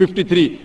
53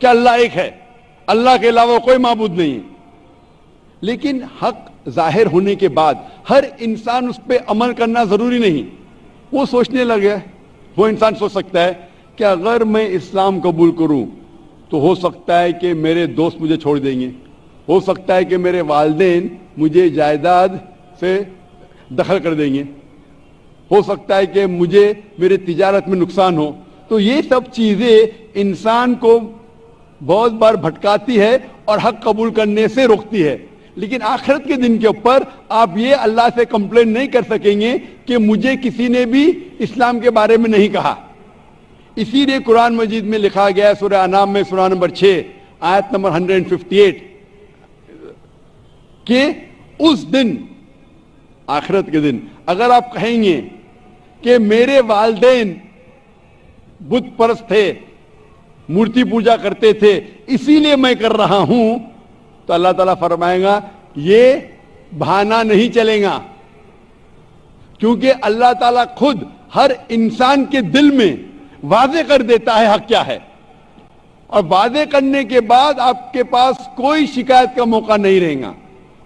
کہ اللہ ایک ہے, اللہ کے علاوہ کوئی معبود نہیں ہے. لیکن حق ظاہر ہونے کے بعد ہر انسان اس پہ عمل کرنا ضروری نہیں. وہ سوچنے لگے, وہ انسان سوچ سکتا ہے کہ اگر میں اسلام قبول کروں تو ہو سکتا ہے کہ میرے دوست مجھے چھوڑ دیں گے, ہو سکتا ہے کہ میرے والدین مجھے جائیداد سے دخل کر دیں گے, ہو سکتا ہے کہ مجھے میرے تجارت میں نقصان ہو. تو یہ سب چیزیں انسان کو بہت بار بھٹکاتی ہے اور حق قبول کرنے سے روکتی ہے. لیکن آخرت کے دن کے اوپر آپ یہ اللہ سے کمپلین نہیں کر سکیں گے کہ مجھے کسی نے بھی اسلام کے بارے میں نہیں کہا. اسی لیے قرآن مجید میں لکھا گیا ہے سورہ انعام میں سورہ نمبر 6 آیت نمبر 158 کہ اس دن, آخرت کے دن, اگر آپ کہیں گے کہ میرے والدین بت پرست تھے, مورتی پوجا کرتے تھے, اسی لیے میں کر رہا ہوں, تو اللہ تعالیٰ فرمائے گا یہ بہانہ نہیں چلے گا, کیونکہ اللہ تعالیٰ خود ہر انسان کے دل میں واضح کر دیتا ہے حق کیا ہے, اور واضح کرنے کے بعد آپ کے پاس کوئی شکایت کا موقع نہیں رہے گا.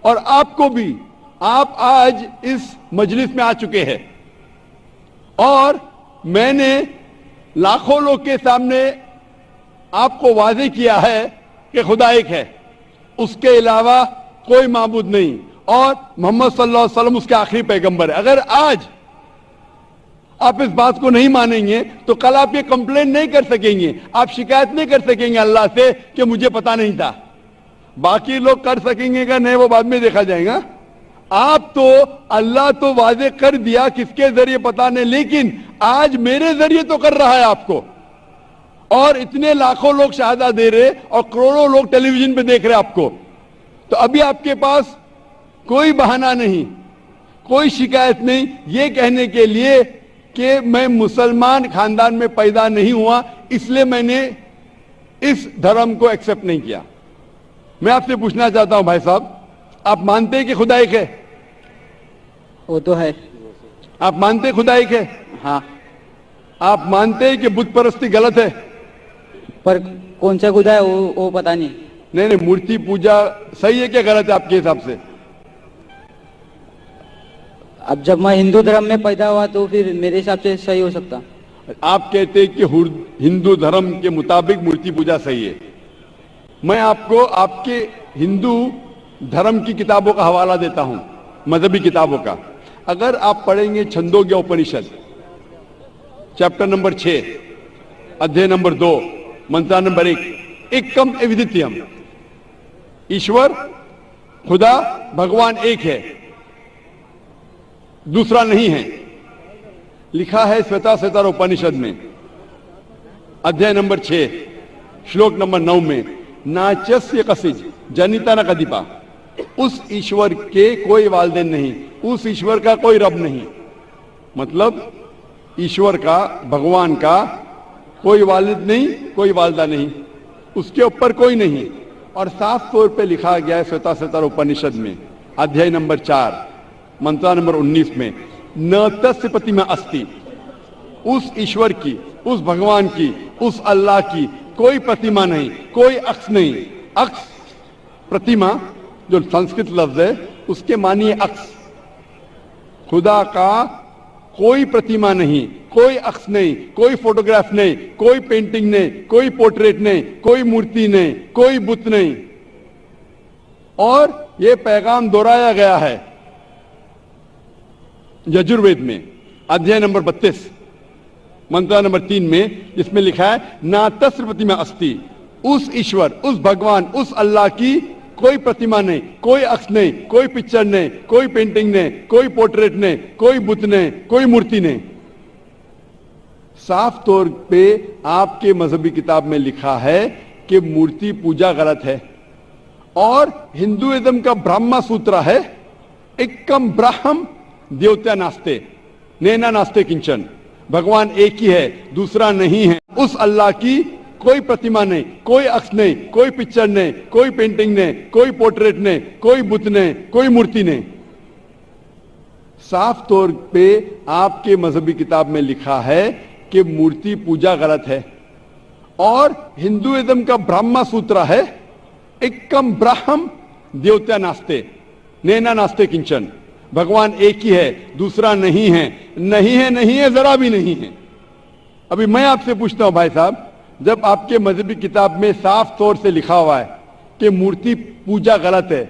اور آپ کو بھی, آپ آج اس مجلس میں آ چکے ہیں اور میں نے لاکھوں لوگ کے سامنے آپ کو واضح کیا ہے کہ خدا ایک ہے, اس کے علاوہ کوئی معبود نہیں, اور محمد صلی اللہ علیہ وسلم اس کے آخری پیغمبر ہے. اگر آج آپ اس بات کو نہیں مانیں گے تو کل آپ یہ کمپلین نہیں کر سکیں گے, آپ شکایت نہیں کر سکیں گے اللہ سے کہ مجھے پتا نہیں تھا. باقی لوگ کر سکیں گے کہ نہیں, وہ بعد میں دیکھا جائے گا. آپ تو, اللہ تو واضح کر دیا کس کے ذریعے پتا نہیں, لیکن آج میرے ذریعے تو کر رہا ہے آپ کو, اور اتنے لاکھوں لوگ شہادہ دے رہے اور کروڑوں لوگ ٹیلی ویژن پہ دیکھ رہے آپ کو. تو ابھی آپ کے پاس کوئی بہانہ نہیں, کوئی شکایت نہیں یہ کہنے کے لیے کہ میں مسلمان خاندان میں پیدا نہیں ہوا اس لیے میں نے اس دھرم کو ایکسپٹ نہیں کیا. میں آپ سے پوچھنا چاہتا ہوں بھائی صاحب, آپ مانتے ہیں کہ خدا ایک ہے؟ وہ تو ہے. آپ مانتے ہیں خدا ایک ہے؟ ہاں. آپ مانتے ہیں کہ بت پرستی غلط ہے؟ پر کون سا خدا ہے وہ پتا نہیں. نہیں, مورتی پوجا صحیح ہے کہ غلط ہے آپ کے حساب سے؟ اب جب میں ہندو دھرم میں پیدا ہوا تو پھر میرے حساب سے صحیح ہو سکتا. آپ کہتے ہیں کہ ہندو دھرم کے مطابق مورتی پوجا صحیح ہے. میں آپ کو آپ کے ہندو دھرم کی کتابوں کا حوالہ دیتا ہوں, مذہبی کتابوں کا. اگر آپ پڑھیں گے چھندوگیہ اپنشد چیپٹر نمبر 6 ادھیے نمبر 2 منترا نمبر 1, ایکم ایودتیم, ایشور خدا بھگوان ایک ہے, دوسرا نہیں ہے. لکھا ہے سویتا سوتر اپنشد میں ادھیائے نمبر 6 شلوک نمبر 9 میں, ناچسیہ کسج جنیتا نہ کدیپا, اس ایشور کے کوئی والدین نہیں, اس ایشور کا کوئی رب نہیں. مطلب ایشور کا, بھگوان کا کوئی والد نہیں, کوئی والدہ نہیں, اس کے اوپر کوئی نہیں. اور صاف طور پہ لکھا گیا ہے سویتا سوتر اپنشد میں ادھیائے نمبر 4 منترا نمبر 19 میں, ن تسیہ پرتما استی, اس ایشور کی, اس بھگوان کی, اس اللہ کی کوئی پرتما نہیں, کوئی عکس نہیں. عکس, پرتما جو سنسکرت لفظ ہے اس کے معنی ہے عکس. خدا کا کوئی پرتما نہیں, کوئی عکس نہیں, کوئی فوٹوگراف نہیں, کوئی پینٹنگ نہیں, کوئی پورٹریٹ نہیں, کوئی مورتی نہیں, کوئی بت نہیں. اور یہ پیغام دہرایا گیا ہے یجروید میں ادھیائے نمبر 32 منترا نمبر 3 میں, جس میں لکھا ہے نا تسیہ پرتما استی, اس ایشور, اس بھگوان, اس اللہ کی کوئی پرتما نہیں, کوئی عکس نہیں, کوئی پکچر نہیں, کوئی پینٹنگ نہیں, کوئی پورٹریٹ نہیں, کوئی بت نہیں, کوئی مورتی نہیں. صاف طور پہ آپ کے مذہبی کتاب میں لکھا ہے کہ مورتی پوجا غلط ہے. اور ہندوازم کا برہما سوترا ہے, ایکم برہم دیوتیا ناستے نینا ناستے کنچن, بھگوان ایک ہی ہے, دوسرا نہیں ہے. اس اللہ کی کوئی پرتما نہیں, کوئی عکس نہیں, کوئی پکچر نہیں, کوئی پینٹنگ نہیں, کوئی پورٹریٹ نہیں, کوئی بت نہیں, کوئی مورتی نہیں. صاف طور پہ آپ کے مذہبی کتاب میں لکھا ہے کہ مورتی پوجا غلط ہے. اور ہندوازم کا برہما سوترا ہے ایکم برہم دیوتا ناستے نینا ناستے کنچن، بھگوان ایک ہی ہے، دوسرا نہیں ہے، نہیں ہے، نہیں ہے، ذرا بھی نہیں ہے۔ ابھی میں آپ سے پوچھتا ہوں بھائی صاحب، جب آپ کے مذہبی کتاب میں صاف طور سے لکھا ہوا ہے کہ مورتی پوجا غلط ہے،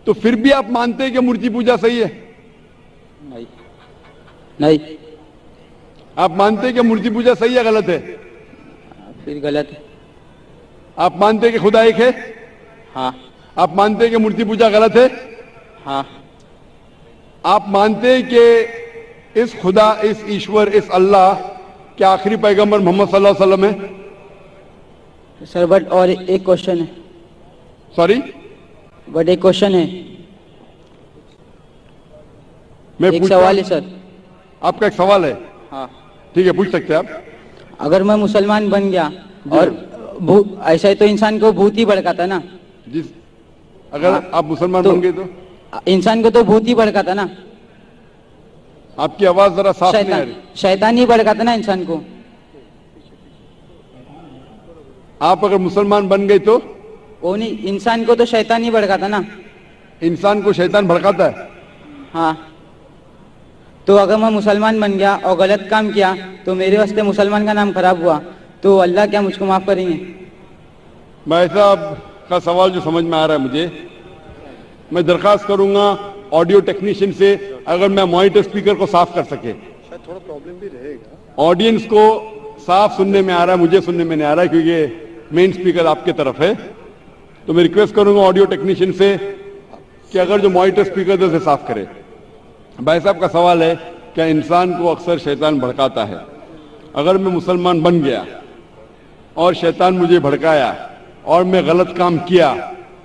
تو پھر بھی آپ مانتے ہیں کہ مورتی پوجا صحیح ہے؟ نہیں نہیں، آپ مانتے ہیں کہ مورتی پوجا صحیح ہے غلط ہے؟ پھر غلط ہے۔ آپ مانتے ہیں کہ خدا ایک ہے؟ ہاں آپ مانتے ہیں کہ مورتی پوجا غلط ہے؟ ہاں آپ مانتے ہیں کہ اس خدا، اس ایشور، اس اللہ کے آخری پیغمبر محمد صلی اللہ علیہ وسلم ہے؟ سر بٹ اور ایک کوشچن ہے، سوری، بٹ ایک کوشچن ہے، میں ایک پوچھتا سوال ہے ہوں، سر۔ آپ کا ایک سوال ہے؟ ہاں، ٹھیک ہے، پوچھ سکتے ہیں آپ۔ اگر میں مسلمان بن گیا اور ایسا ہی تو انسان کو بھوت ہی بھڑکاتا نا، جس اگر ہاں، آپ مسلمان تو بن گئے تو انسان کو تو بھوت ہی بھڑکاتا نا، آپ کی آواز ذرا صاف نہیں آ رہی۔ شیطان ہی بھڑکاتا نا انسان کو۔ آپ اگر مسلمان بن گئے تو وہ نہیں، انسان کو تو شیطان ہی بھڑکاتا نا۔ انسان کو شیطان بھڑکاتا ہے؟ ہاں، تو اگر میں مسلمان بن گیا اور غلط کام کیا تو میرے واسطے مسلمان کا نام خراب ہوا، تو اللہ کیا مجھ کو معاف کریں گے؟ بھائی صاحب کا سوال جو سمجھ میں آ رہا ہے مجھے، میں درخواست کروں گا آڈیو ٹیکنیشین سے اگر میں مانیٹر اسپیکر کو صاف کر سکے، تھوڑا پرابلم بھی رہے گا۔ آڈینس کو صاف سننے میں آ رہا ہے، مجھے سننے میں نہیں آ رہا ہے کیونکہ مین اسپیکر آپ کے طرف ہے، تو میں ریکویسٹ کروں گا آڈیو ٹیکنیشین سے کہ اگر جو مانیٹر اسپیکر ہے اسے صاف کرے۔ بھائی صاحب کا سوال ہے کہ انسان کو اکثر شیطان بھڑکاتا ہے، اگر میں مسلمان بن گیا اور شیطان مجھے بھڑکایا اور میں غلط کام کیا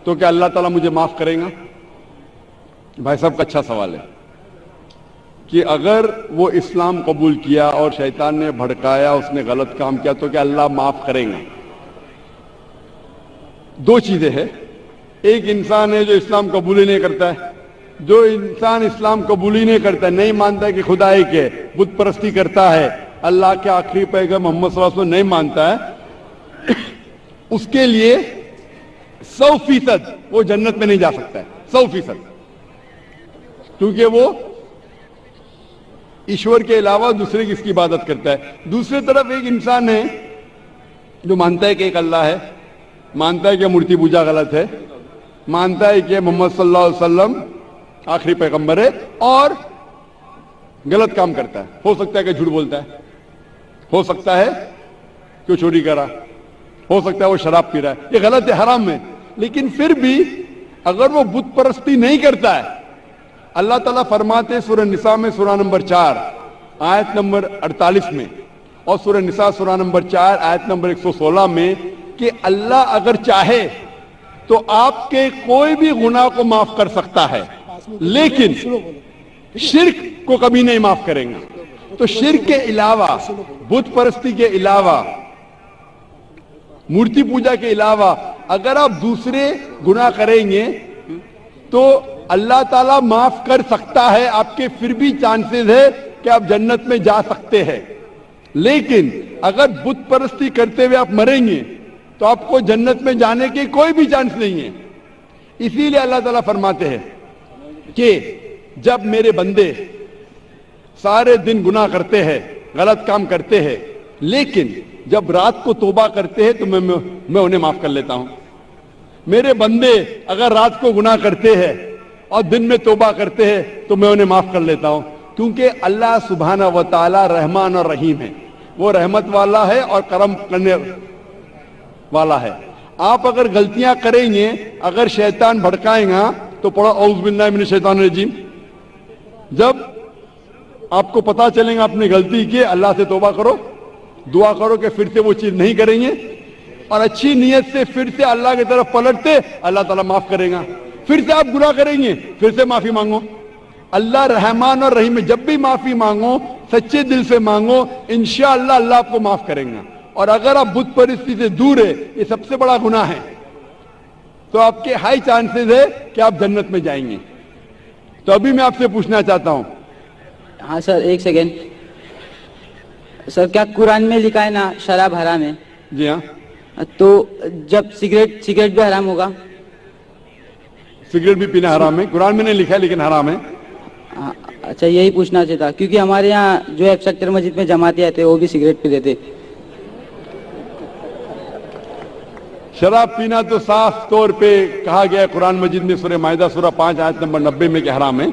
تو کیا اللہ تعالیٰ مجھے معاف کرے گا؟ بھائی صاحب کا اچھا سوال ہے کہ اگر وہ اسلام قبول کیا اور شیطان نے بھڑکایا، اس نے غلط کام کیا تو کیا اللہ معاف کرے گا؟ دو چیزیں ہیں، ایک انسان ہے جو اسلام قبول ہی نہیں کرتا ہے، جو انسان اسلام قبول ہی نہیں کرتا ہے، نہیں مانتا ہے کہ خدا ایک ہے، بت پرستی کرتا ہے، اللہ کے آخری پیغمبر محمد صلی اللہ علیہ وسلم نہیں مانتا ہے، اس کے لیے 100% وہ جنت میں نہیں جا سکتا ہے، 100%، کیونکہ وہ ایشور کے علاوہ دوسرے کی عبادت کرتا ہے۔ دوسری طرف ایک انسان ہے جو مانتا ہے کہ ایک اللہ ہے، مانتا ہے کہ مورتی پوجا غلط ہے، مانتا ہے کہ محمد صلی اللہ علیہ وسلم آخری پیغمبر ہے اور غلط کام کرتا ہے، ہو سکتا ہے کہ جھوٹ بولتا ہے، ہو سکتا ہے کہ وہ چوری کرا، ہو سکتا ہے وہ شراب پی رہا ہے، یہ غلط ہے، حرام ہے، لیکن پھر بھی اگر وہ بت پرستی نہیں کرتا ہے، اللہ تعالیٰ فرماتے سورہ نساء میں سورہ نمبر 4 آیت نمبر 48 میں اور سورہ نساء سورہ نمبر 4 آیت نمبر 116 میں کہ اللہ اگر چاہے تو آپ کے کوئی بھی گناہ کو معاف کر سکتا ہے، لیکن شرک کو کبھی نہیں معاف کریں گا۔ تو شرک کے علاوہ، بت پرستی کے علاوہ، مورتی پوجا کے علاوہ اگر آپ دوسرے گناہ کریں گے تو اللہ تعالیٰ معاف کر سکتا ہے، آپ کے پھر بھی چانسز ہے کہ آپ جنت میں جا سکتے ہیں، لیکن اگر بت پرستی کرتے ہوئے آپ مریں گے تو آپ کو جنت میں جانے کے کوئی بھی چانس نہیں ہے۔ اسی لیے اللہ تعالیٰ فرماتے ہیں کہ جب میرے بندے سارے دن گناہ کرتے ہیں، غلط کام کرتے ہیں، لیکن جب رات کو توبہ کرتے ہیں تو میں انہیں معاف کر لیتا ہوں۔ میرے بندے اگر رات کو گناہ کرتے ہیں اور دن میں توبہ کرتے ہیں تو میں انہیں معاف کر لیتا ہوں، کیونکہ اللہ سبحانہ و تعالی رحمان اور رحیم ہے، وہ رحمت والا ہے اور کرم کرنے والا ہے۔ آپ اگر غلطیاں کریں گے، اگر شیطان بھڑکائیں گا تو پڑھو اعوذ باللہ من الشیطان الرجیم، جب آپ کو پتا چلے گا آپ نے غلطی کی، اللہ سے توبہ کرو، دعا کرو کہ پھر سے وہ چیز نہیں کریں گے، اور اچھی نیت سے پھر سے اللہ کی طرف پلٹتے، اللہ تعالیٰ معاف کرے گا۔ پھر سے آپ گناہ کریں گے، پھر سے معافی مانگو، اللہ رحمان اور رحیم ہے، جب بھی معافی مانگو سچے دل سے مانگو، انشاءاللہ اللہ آپ کو معاف کریں گا۔ اور اگر آپ بت پرستی سے دور ہے، یہ سب سے بڑا گناہ ہے، تو آپ کے ہائی چانسز ہے کہ آپ جنت میں جائیں گے۔ تو ابھی میں آپ سے پوچھنا چاہتا ہوں، ہاں سر، ایک سیکنڈ سر، کیا قرآن میں لکھا ہے نا شراب حرام ہے؟ جی ہاں، تو جب سگریٹ بھی حرام ہوگا؟ سگریٹ بھی پینا حرام ہے، قرآن میں نہیں لکھا ہے لیکن حرام ہے۔ اچھا، یہی پوچھنا چاہتا کیونکہ ہمارے یہاں جو ایف سیکٹر مسجد میں جماعتی آتے وہ بھی سگریٹ پی لیتے۔ شراب پینا تو صاف طور پہ کہا گیا ہے قرآن مجید میں سورہ مائدہ سورہ 5 آیت نمبر 90 میں کہ حرام ہے۔